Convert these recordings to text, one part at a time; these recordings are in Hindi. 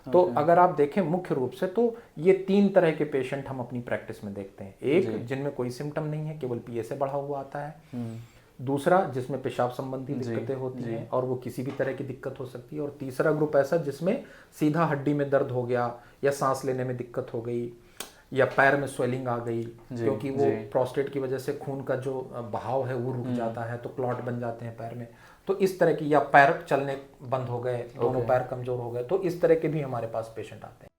तो अगर आप देखें मुख्य रूप से तो ये 3 तरह के पेशेंट हम अपनी प्रैक्टिस में देखते हैं। एक जिनमें कोई सिम्टम नहीं है, केवल पीएसए बढ़ा हुआ आता है। दूसरा जिसमें पेशाब संबंधी दिक्कतें होती हैं और वो किसी भी तरह की दिक्कत हो सकती है। और तीसरा ग्रुप ऐसा जिसमें सीधा हड्डी में दर्द हो गया या सांस लेने में दिक्कत हो गई या पैर में स्वेलिंग आ गई, क्योंकि वो प्रोस्टेट की वजह से खून का जो बहाव है वो रुक जाता है, तो क्लॉट बन जाते हैं पैर में। तो इस तरह की, या पैर चलने बंद हो गए, दोनों पैर कमजोर हो गए, तो इस तरह के भी हमारे पास पेशेंट आते हैं।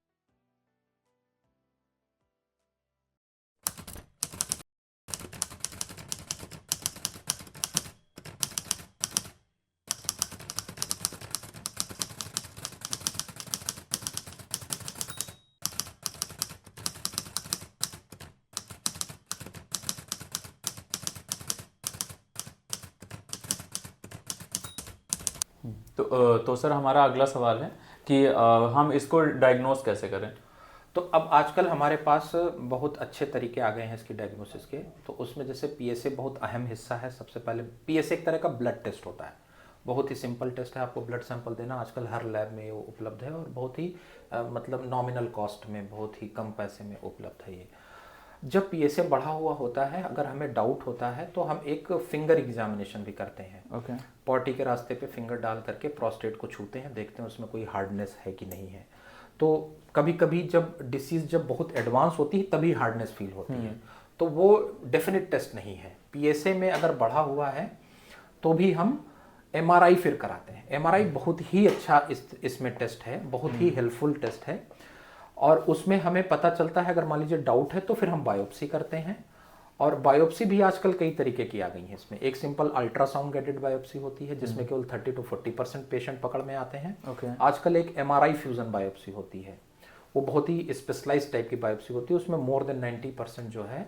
तो सर हमारा अगला सवाल है कि हम इसको डायग्नोस कैसे करें। तो अब आजकल हमारे पास बहुत अच्छे तरीके आ गए हैं इसकी डायग्नोसिस के। तो उसमें जैसे पीएसए बहुत अहम हिस्सा है। सबसे पहले पीएसए एक तरह का ब्लड टेस्ट होता है, बहुत ही सिंपल टेस्ट है। आपको ब्लड सैंपल देना, आजकल हर लैब में वो उपलब्ध है और बहुत ही मतलब नॉमिनल कॉस्ट में, बहुत ही कम पैसे में उपलब्ध है ये। जब पीएसए बढ़ा हुआ होता है, अगर हमें डाउट होता है तो हम एक फिंगर एग्जामिनेशन भी करते हैं। पॉटी के रास्ते पे फिंगर डाल करके प्रोस्टेट को छूते हैं, देखते हैं उसमें कोई हार्डनेस है कि नहीं है। तो कभी कभी जब डिसीज जब बहुत एडवांस होती है तभी हार्डनेस फील होती है, तो वो डेफिनेट टेस्ट नहीं है। पीएसए में अगर बढ़ा हुआ है तो भी हम एमआरआई फिर कराते हैं। एमआरआई बहुत ही अच्छा इसमें टेस्ट है, बहुत ही हेल्पफुल टेस्ट है। और उसमें हमें पता चलता है, अगर मान लीजिए डाउट है तो फिर हम बायोप्सी करते हैं। और बायोप्सी भी आजकल कई तरीके की आ गई है। इसमें एक सिंपल अल्ट्रासाउंड गाइडेड बायोप्सी होती है जिसमें केवल 30 to 40% पेशेंट पकड़ में आते हैं। आजकल एक एमआरआई फ्यूजन बायोप्सी होती है, वो बहुत ही स्पेशलाइज्ड टाइप की बायोप्सी होती है। उसमें मोर देन 90% जो है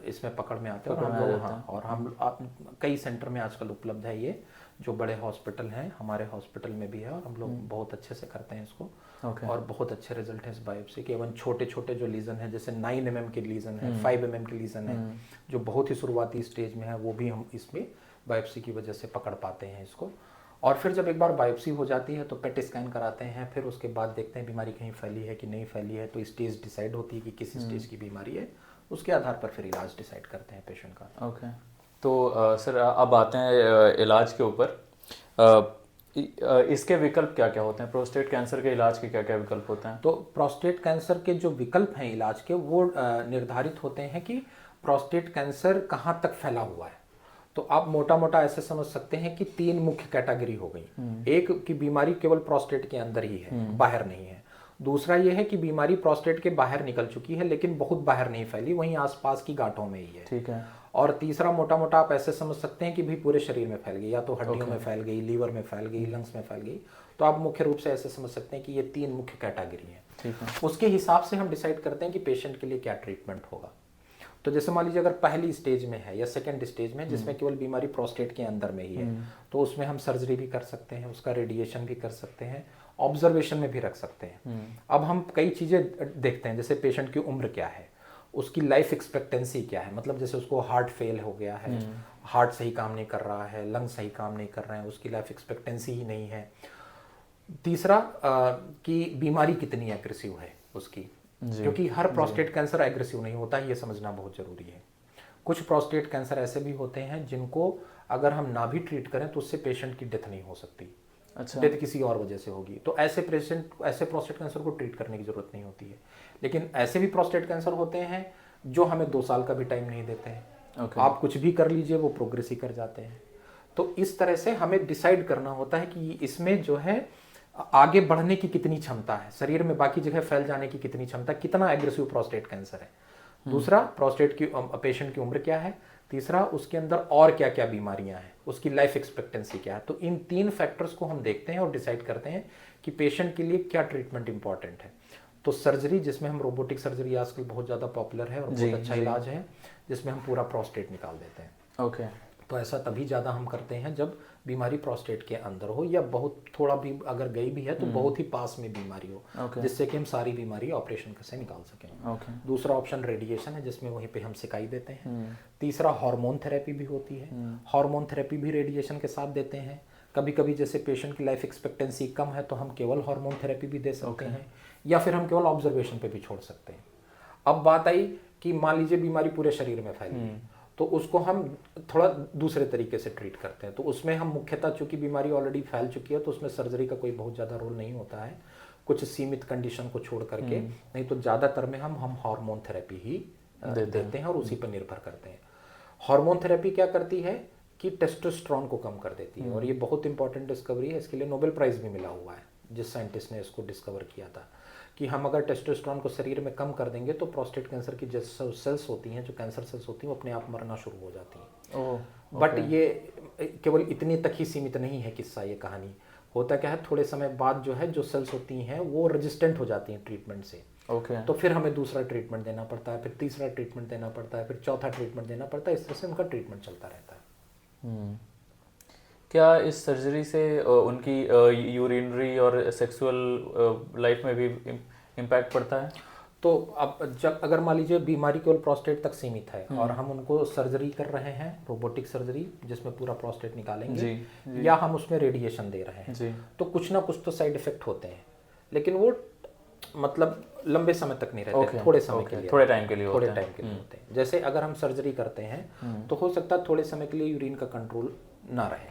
इसमें पकड़ में आते हैं। और हम लोग, हाँ, और हम कई सेंटर में आजकल उपलब्ध है ये, जो बड़े हॉस्पिटल हैं, हमारे हॉस्पिटल में भी है, और हम लोग बहुत अच्छे से करते हैं इसको। और बहुत अच्छे रिजल्ट है इस बायोप्सी के। एवं छोटे छोटे जो लीजन है, जैसे 9 mm के लीजन है, 5 mm के लीजन है, जो बहुत ही शुरुआती स्टेज में है, वो भी हम इसमें बायोप्सी की वजह से पकड़ पाते हैं इसको। और फिर जब एक बार बायोप्सी हो जाती है तो पेट स्कैन कराते हैं। फिर उसके बाद देखते हैं बीमारी कहीं फैली है कि नहीं फैली है। तो स्टेज डिसाइड होती है कि किस स्टेज की बीमारी है, उसके आधार पर फिर इलाज डिसाइड करते हैं पेशेंट का। तो सर अब आते हैं इलाज के ऊपर। इसके विकल्प क्या क्या होते हैं? प्रोस्टेट कैंसर के इलाज के क्या क्या विकल्प होते हैं? तो प्रोस्टेट कैंसर के जो विकल्प हैं इलाज के, वो निर्धारित होते हैं कि प्रोस्टेट कैंसर कहाँ तक फैला हुआ है। तो आप मोटा मोटा ऐसे समझ सकते हैं कि 3 मुख्य कैटेगरी हो गई। एक की बीमारी केवल प्रोस्टेट के अंदर ही है, बाहर नहीं है। दूसरा ये है कि बीमारी प्रोस्टेट के बाहर निकल चुकी है लेकिन बहुत बाहर नहीं फैली, वहीं आसपास की गांठों में ही है। ठीक है। और तीसरा मोटा मोटा आप ऐसे समझ सकते हैं कि भी पूरे शरीर में फैल गई, या तो हड्डियों में फैल गई, लीवर में फैल गई, लंग्स में फैल गई। तो आप मुख्य रूप से ऐसे समझ सकते हैं कि ये 3 मुख्य कैटेगरी हैं। ठीक है। उसके हिसाब से हम डिसाइड करते हैं कि पेशेंट के लिए क्या ट्रीटमेंट होगा। तो जैसे मान लीजिए अगर पहली स्टेज में है या सेकंड स्टेज में, जिसमें केवल बीमारी प्रोस्टेट के अंदर में ही है, तो उसमें हम सर्जरी भी कर सकते हैं, उसका रेडिएशन भी कर सकते हैं, ऑब्जर्वेशन में भी रख सकते हैं। अब हम कई चीज़ें देखते हैं, जैसे पेशेंट की उम्र क्या है, उसकी लाइफ एक्सपेक्टेंसी क्या है, मतलब जैसे उसको हार्ट फेल हो गया है, हार्ट सही काम नहीं कर रहा है, लंग सही काम नहीं कर रहे हैं, उसकी लाइफ एक्सपेक्टेंसी ही नहीं है। तीसरा कि बीमारी कितनी एग्रेसिव है उसकी, क्योंकि हर प्रोस्टेट कैंसर एग्रेसिव नहीं होता, ये समझना बहुत जरूरी है। कुछ प्रोस्टेट कैंसर ऐसे भी होते हैं जिनको अगर हम ना भी ट्रीट करें तो उससे पेशेंट की डेथ नहीं हो सकती। अच्छा। डेथ किसी और वजह से होगी, तो ऐसे प्रोस्टेट कैंसर को ट्रीट करने की जरूरत नहीं होती है। लेकिन ऐसे भी प्रोस्टेट कैंसर होते हैं जो हमें 2 साल का भी टाइम नहीं देते हैं। आप कुछ भी कर लीजिए, वो प्रोग्रेस ही कर जाते हैं। तो इस तरह से हमें डिसाइड करना होता है कि इसमें जो है आगे बढ़ने की कितनी क्षमता है, शरीर में बाकी जगह फैल जाने की कितनी क्षमता, कितना एग्रेसिव प्रोस्टेट कैंसर है। दूसरा, प्रोस्टेट की पेशेंट की उम्र क्या है। तीसरा, उसके अंदर और क्या क्या बीमारियां हैं, उसकी लाइफ एक्सपेक्टेंसी क्या है। तो इन 3 फैक्टर्स को हम देखते हैं और डिसाइड करते हैं कि पेशेंट के लिए क्या ट्रीटमेंट इंपॉर्टेंट है। तो सर्जरी, जिसमें हम रोबोटिक सर्जरी आजकल बहुत ज़्यादा पॉपुलर है और बहुत अच्छा इलाज है, जिसमें हम पूरा प्रोस्टेट निकाल देते हैं। तो ऐसा तभी ज़्यादा हम करते हैं जब बीमारी प्रोस्टेट के अंदर हो, या बहुत थोड़ा भी अगर गई भी है तो बहुत ही पास में बीमारी हो, जिससे कि हम सारी बीमारी ऑपरेशन से निकाल सकें। दूसरा ऑप्शन रेडिएशन है, जिसमें वहीं पे हम सिकाई देते हैं। तीसरा हार्मोन थेरेपी भी होती है, हार्मोन थेरेपी भी रेडिएशन के साथ देते हैं। कभी कभी जैसे पेशेंट की लाइफ एक्सपेक्टेंसी कम है तो हम केवल हार्मोन थेरेपी भी दे सकते हैं, या फिर हम केवल ऑब्जर्वेशन पे भी छोड़ सकते हैं। अब बात आई कि मान लीजिए बीमारी पूरे शरीर में फैली है, तो उसको हम थोड़ा दूसरे तरीके से ट्रीट करते हैं। तो उसमें हम मुख्यतः, चूंकि बीमारी ऑलरेडी फैल चुकी है, तो उसमें सर्जरी का कोई बहुत ज़्यादा रोल नहीं होता है, कुछ सीमित कंडीशन को छोड़ करके। नहीं तो ज़्यादातर में हम हार्मोन थेरेपी ही देते हैं और उसी पर निर्भर करते हैं। हार्मोन थेरेपी क्या करती है कि टेस्टोस्टेरोन को कम कर देती है, और ये बहुत इंपॉर्टेंट डिस्कवरी है। इसके लिए नोबेल प्राइज़ भी मिला हुआ है जिस साइंटिस्ट ने इसको डिस्कवर किया था, कि हम अगर टेस्टोस्टेरोन को शरीर में कम कर देंगे तो प्रोस्टेट कैंसर की जो सेल्स होती हैं, जो कैंसर सेल्स होती हैं, वो अपने आप मरना शुरू हो जाती हैं। बट ये केवल इतनी तक ही सीमित नहीं है किस्सा, ये कहानी। होता क्या है, थोड़े समय बाद जो है जो सेल्स होती हैं वो रेजिस्टेंट हो जाती हैं ट्रीटमेंट से। तो फिर हमें दूसरा ट्रीटमेंट देना पड़ता है, फिर तीसरा ट्रीटमेंट देना पड़ता है, फिर चौथा ट्रीटमेंट देना पड़ता है। इस तरह से उनका ट्रीटमेंट चलता रहता है। क्या इस सर्जरी से उनकी यूरिनरी और सेक्सुअल लाइफ में भी इम्पैक्ट पड़ता है? तो अब जब अगर मान लीजिए बीमारी केवल प्रोस्टेट तक सीमित है और हम उनको सर्जरी कर रहे हैं, रोबोटिक सर्जरी जिसमें पूरा प्रोस्टेट निकालेंगे, या हम उसमें रेडिएशन दे रहे हैं, तो कुछ ना कुछ तो साइड इफेक्ट होते हैं, लेकिन वो मतलब लंबे समय तक नहीं रहते, थोड़े समय के लिए, थोड़े टाइम के लिए होते हैं। जैसे अगर हम सर्जरी करते हैं तो हो सकता है थोड़े समय के लिए यूरिन का कंट्रोल ना रहे,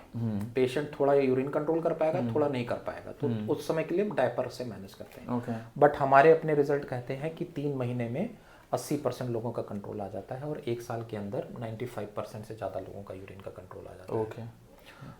पेशेंट थोड़ा यूरिन कंट्रोल कर पाएगा, थोड़ा नहीं कर पाएगा, तो उस समय के लिए डायपर से मैनेज करते हैं। बट हमारे अपने रिजल्ट कहते हैं कि 3 महीने में 80% लोगों का कंट्रोल आ जाता है, और 1 साल के अंदर 95% से ज़्यादा लोगों का यूरिन का कंट्रोल आ जाता है।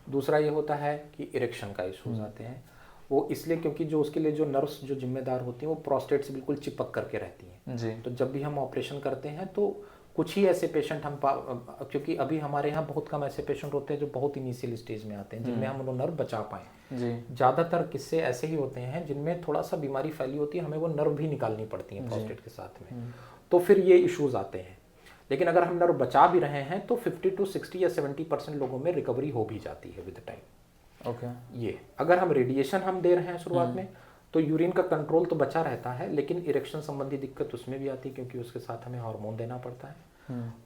दूसरा ये होता है कि इरेक्शन का इशूज आते हैं। वो इसलिए क्योंकि जो उसके लिए जो नर्व्स जो जिम्मेदार होती हैं वो प्रोस्टेट से बिल्कुल चिपक करके रहती हैं। तो जब भी हम ऑपरेशन करते हैं तो कुछ ही ऐसे पेशेंट क्योंकि अभी हमारे यहाँ बहुत कम ऐसे पेशेंट होते हैं जो बहुत इनिशियल स्टेज में आते हैं जिनमें हम वो नर्व बचा पाएँ। ज़्यादातर किस्से ऐसे ही होते हैं जिनमें थोड़ा सा बीमारी फैली होती है, हमें वो नर्व भी निकालनी पड़ती है प्रोस्टेट के साथ में, तो फिर ये इश्यूज आते हैं। लेकिन अगर हम नर्व बचा भी रहे हैं तो 50 to 60 या 70% लोगों में रिकवरी हो भी जाती है विद टाइम। ये अगर हम रेडिएशन हम दे रहे हैं शुरुआत में तो यूरिन का कंट्रोल तो बचा रहता है, लेकिन इरेक्शन संबंधी दिक्कत उसमें भी आती है क्योंकि उसके साथ हमें हार्मोन देना पड़ता है,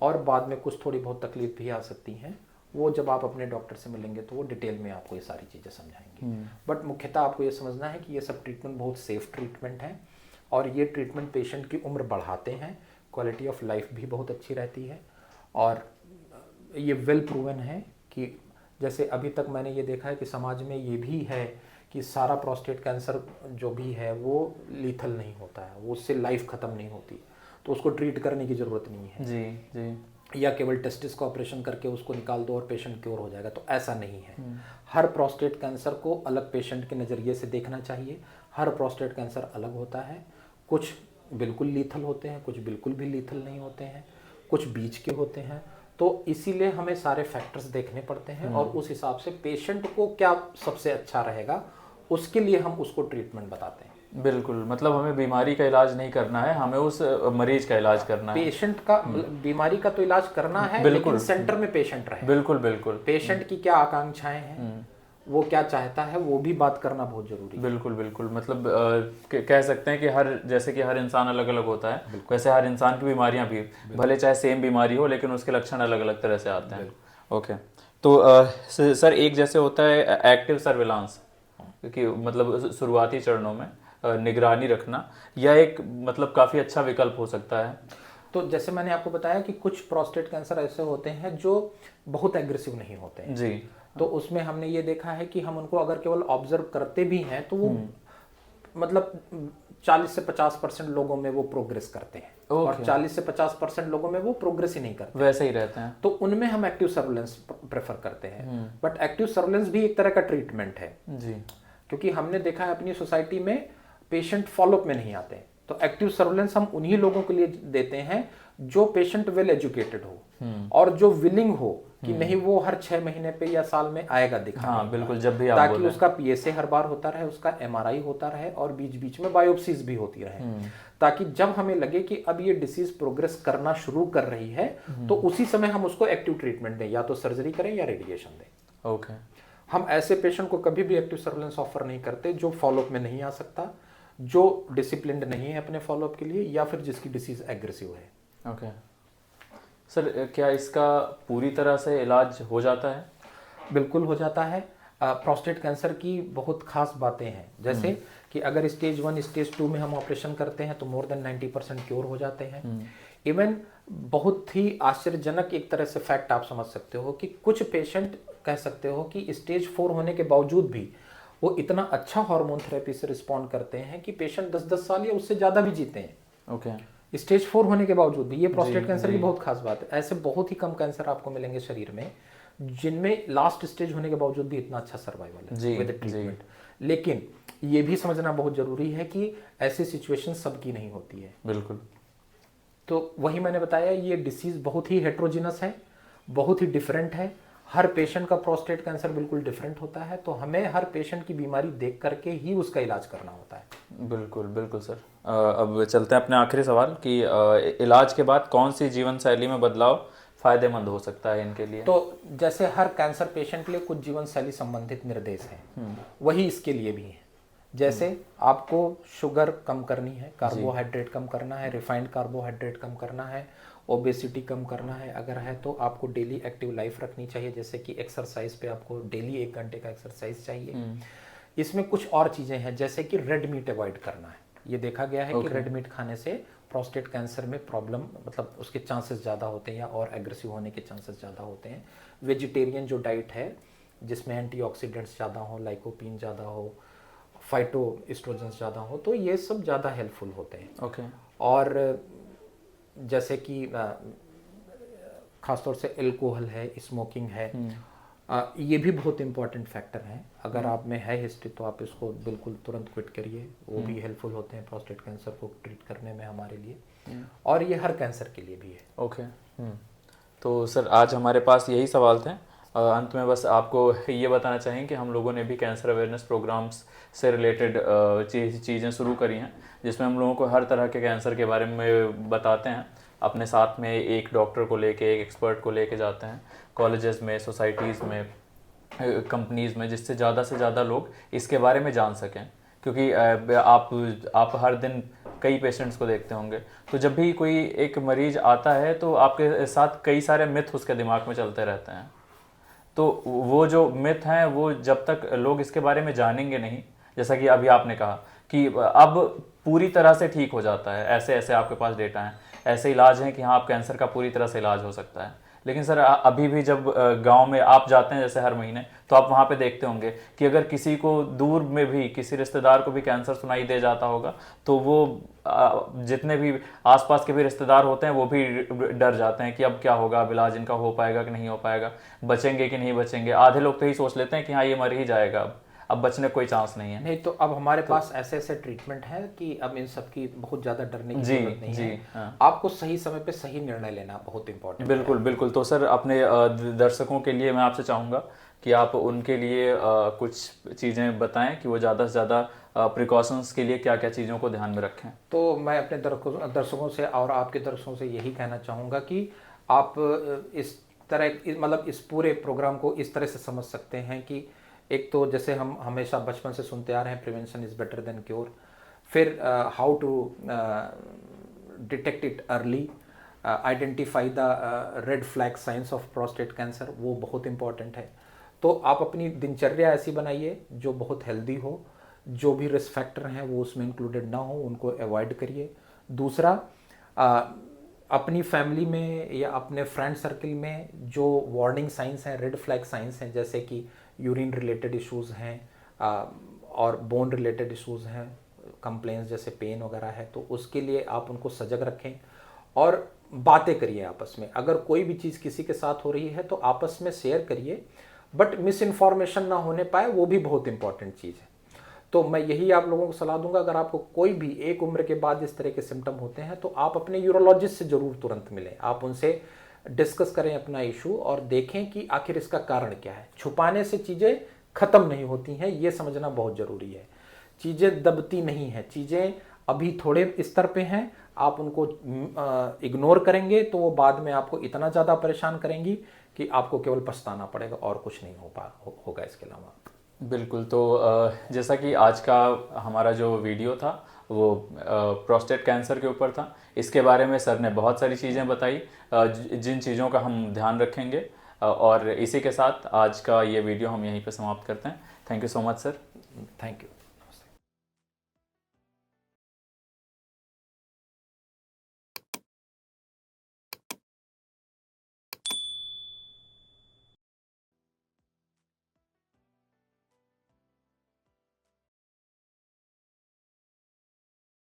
और बाद में कुछ थोड़ी बहुत तकलीफ भी आ सकती हैं। वो जब आप अपने डॉक्टर से मिलेंगे तो वो डिटेल में आपको ये सारी चीज़ें समझाएंगे। बट मुख्यतः आपको ये समझना है कि ये सब ट्रीटमेंट बहुत सेफ ट्रीटमेंट है, और ये ट्रीटमेंट पेशेंट की उम्र बढ़ाते हैं, क्वालिटी ऑफ लाइफ भी बहुत अच्छी रहती है, और ये वेल प्रूवन है कि जैसे अभी तक मैंने ये देखा है कि समाज में ये भी है कि सारा प्रोस्टेट कैंसर जो भी है वो लीथल नहीं होता है, वो उससे लाइफ ख़त्म नहीं होती, तो उसको ट्रीट करने की ज़रूरत नहीं है या केवल टेस्टिस का ऑपरेशन करके उसको निकाल दो और पेशेंट क्योर हो जाएगा, तो ऐसा नहीं है। हर प्रोस्टेट कैंसर को अलग पेशेंट के नज़रिए से देखना चाहिए। हर प्रोस्टेट कैंसर अलग होता है, कुछ बिल्कुल लीथल होते हैं, कुछ बिल्कुल भी लीथल नहीं होते हैं, कुछ बीच के होते हैं। तो इसीलिए हमें सारे फैक्टर्स देखने पड़ते हैं और उस हिसाब से पेशेंट को क्या सबसे अच्छा रहेगा उसके लिए हम उसको ट्रीटमेंट बताते हैं। बिल्कुल, मतलब हमें बीमारी का इलाज नहीं करना है, हमें उस मरीज का इलाज करना है। पेशेंट का बीमारी का तो इलाज करना है, लेकिन सेंटर में पेशेंट रहे। बिल्कुल पेशेंट की क्या आकांक्षाएं हैं, वो क्या चाहता है, वो भी बात करना बहुत जरूरी है। बिल्कुल मतलब कह सकते हैं कि जैसे कि हर इंसान अलग अलग होता है, वैसे हर इंसान की बीमारियां भी भले चाहे सेम बीमारी हो लेकिन उसके लक्षण अलग अलग तरह से आते हैं। ओके, तो सर एक जैसे होता है एक्टिव सर्विलांस, क्योंकि मतलब शुरुआती चरणों में निगरानी रखना, यह एक मतलब काफ़ी अच्छा विकल्प हो सकता है। तो जैसे मैंने आपको बताया कि कुछ प्रोस्टेट कैंसर ऐसे होते हैं जो बहुत एग्रेसिव नहीं होते हैं जी, तो उसमें हमने ये देखा है कि हम उनको अगर केवल ऑब्जर्व करते भी हैं तो वो मतलब 40 से 50% लोगों में वो प्रोग्रेस करते हैं, और 40 से 50% लोगों में वो प्रोग्रेस ही नहीं करते, वैसे ही रहते हैं। तो उनमें हम एक्टिव सर्विलेंस प्रेफर करते हैं। बट एक्टिव सर्विलेंस भी एक तरह का ट्रीटमेंट है जी, क्योंकि हमने देखा है अपनी सोसाइटी में पेशेंट फॉलोअप में नहीं आते, तो एक्टिव सर्विलेंस हम उन्हीं लोगों के लिए देते हैं जो पेशेंट वेल एजुकेटेड हो और जो विलिंग हो कि नहीं वो हर 6 महीने पे या साल में आएगा दिखाने। हाँ बिल्कुल, जब भी आप ताकि उसका पीएसए हर बार होता रहे, उसका एमआरआई होता रहे और बीच बीच में बायोप्सीज भी होती रहे, ताकि जब हमें लगे कि अब ये डिसीज प्रोग्रेस करना शुरू कर रही है तो उसी समय हम उसको एक्टिव ट्रीटमेंट दें, या तो सर्जरी करें या रेडिएशन दें। ओके, हम ऐसे पेशेंट को कभी भी एक्टिव सर्विलेंस ऑफर नहीं करते जो फॉलोअप में नहीं आ सकता, जो डिसिप्लिन्ड नहीं है अपने फॉलोअप के लिए, या फिर जिसकी डिसीज एग्रेसिव है। ओके सर, क्या इसका पूरी तरह से इलाज हो जाता है? बिल्कुल हो जाता है। प्रोस्टेट कैंसर की बहुत खास बातें हैं, जैसे कि अगर स्टेज 1 स्टेज 2 में हम ऑपरेशन करते हैं तो मोर देन 90% क्योर हो जाते हैं। इवन बहुत ही आश्चर्यजनक एक तरह से फैक्ट आप समझ सकते हो कि कुछ पेशेंट कह सकते हो कि स्टेज 4 होने के बावजूद भी वो इतना अच्छा हार्मोन थेरेपी से रिस्पॉन्ड करते हैं कि पेशेंट 10-10 साल या उससे ज़्यादा भी जीते हैं। ओके। स्टेज 4 होने के बावजूद भी। ये प्रोस्टेट कैंसर की बहुत खास बात है। ऐसे बहुत ही कम कैंसर आपको मिलेंगे शरीर में जिनमें लास्ट स्टेज होने के बावजूद भी इतना अच्छा सर्वाइवल है विद ट्रीटमेंट। लेकिन ये भी समझना बहुत जरूरी है कि ऐसी सिचुएशन सबकी नहीं होती है। बिल्कुल। तो वही मैंने बताया, ये डिसीज बहुत ही हेट्रोजिनस है, बहुत ही डिफरेंट है। हर पेशेंट का प्रोस्टेट कैंसर बिल्कुल डिफरेंट होता है, तो हमें हर पेशेंट की बीमारी देख करके ही उसका इलाज करना होता है। बिल्कुल बिल्कुल सर। अब चलते हैं अपने आखिरी सवाल कि इलाज के बाद कौन सी जीवन शैली में बदलाव फायदेमंद हो सकता है इनके लिए? तो जैसे हर कैंसर पेशेंट के लिए कुछ जीवन शैली संबंधित निर्देश हैं, वही इसके लिए भी हैं। जैसे आपको शुगर कम करनी है, कार्बोहाइड्रेट कम करना है, रिफाइंड कार्बोहाइड्रेट कम करना है, ओबेसिटी कम करना है, अगर है तो आपको डेली एक्टिव लाइफ रखनी चाहिए, जैसे कि एक्सरसाइज पे आपको डेली 1 घंटे का एक्सरसाइज चाहिए। इसमें कुछ और चीज़ें हैं, जैसे कि रेड मीट अवॉइड करना है। ये देखा गया है कि रेड मीट खाने से प्रोस्टेट कैंसर में प्रॉब्लम, मतलब उसके चांसेस ज़्यादा होते हैं या और एग्रेसिव होने के चांसेस ज़्यादा होते हैं। वेजिटेरियन जो डाइट है जिसमें एंटीऑक्सीडेंट्स ज़्यादा हो, लाइकोपीन ज़्यादा हो, फाइटो एस्ट्रोजेंस ज़्यादा हो, तो ये सब ज़्यादा हेल्पफुल होते हैं। ओके। और जैसे कि ख़ासतौर से एल्कोहल है, स्मोकिंग है, ये भी बहुत इंपॉर्टेंट फैक्टर हैं। अगर आप में है हिस्ट्री तो आप इसको बिल्कुल तुरंत क्विट करिए, वो भी हेल्पफुल होते हैं प्रोस्टेट कैंसर को ट्रीट करने में हमारे लिए, और ये हर कैंसर के लिए भी है। ओके। तो सर आज हमारे पास यही सवाल थे। अंत में बस आपको ये बताना चाहेंगे कि हम लोगों ने भी कैंसर अवेयरनेस प्रोग्राम्स से रिलेटेड चीज़ें शुरू करी हैं, जिसमें हम लोगों को हर तरह के कैंसर के बारे में बताते हैं। अपने साथ में एक डॉक्टर को लेके, एक एक्सपर्ट को लेके जाते हैं कॉलेजेस में, सोसाइटीज़ में, कंपनीज़ में, जिससे ज़्यादा से ज़्यादा लोग इसके बारे में जान सकें। क्योंकि आप हर दिन कई पेशेंट्स को देखते होंगे, तो जब भी कोई एक मरीज आता है तो आपके साथ कई सारे मिथ उसके दिमाग में चलते रहते हैं। तो वो जो मिथ हैं वो जब तक लोग इसके बारे में जानेंगे नहीं, जैसा कि अभी आपने कहा कि अब पूरी तरह से ठीक हो जाता है, ऐसे ऐसे आपके पास डेटा हैं, ऐसे इलाज हैं कि हाँ आप कैंसर का पूरी तरह से इलाज हो सकता है। लेकिन सर अभी भी जब गांव में आप जाते हैं जैसे हर महीने, तो आप वहाँ पे देखते होंगे कि अगर किसी को दूर में भी किसी रिश्तेदार को भी कैंसर सुनाई दे जाता होगा तो वो जितने भी आसपास के भी रिश्तेदार होते हैं वो भी डर जाते हैं कि अब क्या होगा, अब इलाज इनका हो पाएगा कि नहीं हो पाएगा, बचेंगे कि नहीं बचेंगे। आधे लोग तो यही सोच लेते हैं कि हाँ ये मर ही जाएगा, अब बचने कोई चांस नहीं है। नहीं, तो अब हमारे पास ऐसे ऐसे ट्रीटमेंट है कि अब इन सब की बहुत ज़्यादा डरने की जरूरत नहीं है। हाँ। आपको सही समय पे सही निर्णय लेना बहुत इंपॉर्टेंट है। बिल्कुल बिल्कुल। तो सर अपने दर्शकों के लिए मैं आपसे चाहूँगा कि आप उनके लिए कुछ चीज़ें बताएं कि वो ज़्यादा से ज़्यादा प्रिकॉशंस के लिए क्या क्या चीज़ों को ध्यान में रखें। तो मैं अपने दर्शकों से और आपके दर्शकों से यही कहना चाहूँगा कि आप इस तरह, मतलब इस पूरे प्रोग्राम को इस तरह से समझ सकते हैं कि एक तो जैसे हम हमेशा बचपन से सुनते आ रहे हैं, prevention is better than cure. फिर how to detect it early, identify the red flag signs of prostate cancer, वो बहुत इंपॉर्टेंट है। तो आप अपनी दिनचर्या ऐसी बनाइए जो बहुत हेल्दी हो, जो भी रिस्क फैक्टर हैं वो उसमें इंक्लूडेड ना हो, उनको अवॉइड करिए। दूसरा, अपनी फैमिली में या अपने फ्रेंड सर्कल में जो वार्निंग साइंस हैं, रेड फ्लैग साइंस हैं, जैसे कि यूरिन रिलेटेड इश्यूज़ हैं और बोन रिलेटेड इश्यूज़ हैं, कंप्लेंट्स जैसे पेन वगैरह है, तो उसके लिए आप उनको सजग रखें और बातें करिए आपस में। अगर कोई भी चीज़ किसी के साथ हो रही है तो आपस में शेयर करिए, बट मिस इन्फॉर्मेशन ना होने पाए, वो भी बहुत इंपॉर्टेंट चीज़ है। तो मैं यही आप लोगों को सलाह दूंगा, अगर आपको कोई भी एक उम्र के बाद इस तरह के सिम्टम होते हैं तो आप अपने यूरोलॉजिस्ट से जरूर तुरंत मिलें। आप उनसे डिस्कस करें अपना इशू और देखें कि आखिर इसका कारण क्या है। छुपाने से चीज़ें ख़त्म नहीं होती हैं, ये समझना बहुत ज़रूरी है। चीज़ें दबती नहीं हैं, चीज़ें अभी थोड़े स्तर पे हैं, आप उनको इग्नोर करेंगे तो वो बाद में आपको इतना ज़्यादा परेशान करेंगी कि आपको केवल पछताना पड़ेगा और कुछ नहीं होगा इसके अलावा। बिल्कुल। तो जैसा कि आज का हमारा जो वीडियो था वो प्रोस्टेट कैंसर के ऊपर था, इसके बारे में सर ने बहुत सारी चीज़ें बताई जिन चीज़ों का हम ध्यान रखेंगे और इसी के साथ आज का ये वीडियो हम यहीं पे समाप्त करते हैं। Thank you so much sir. Thank you.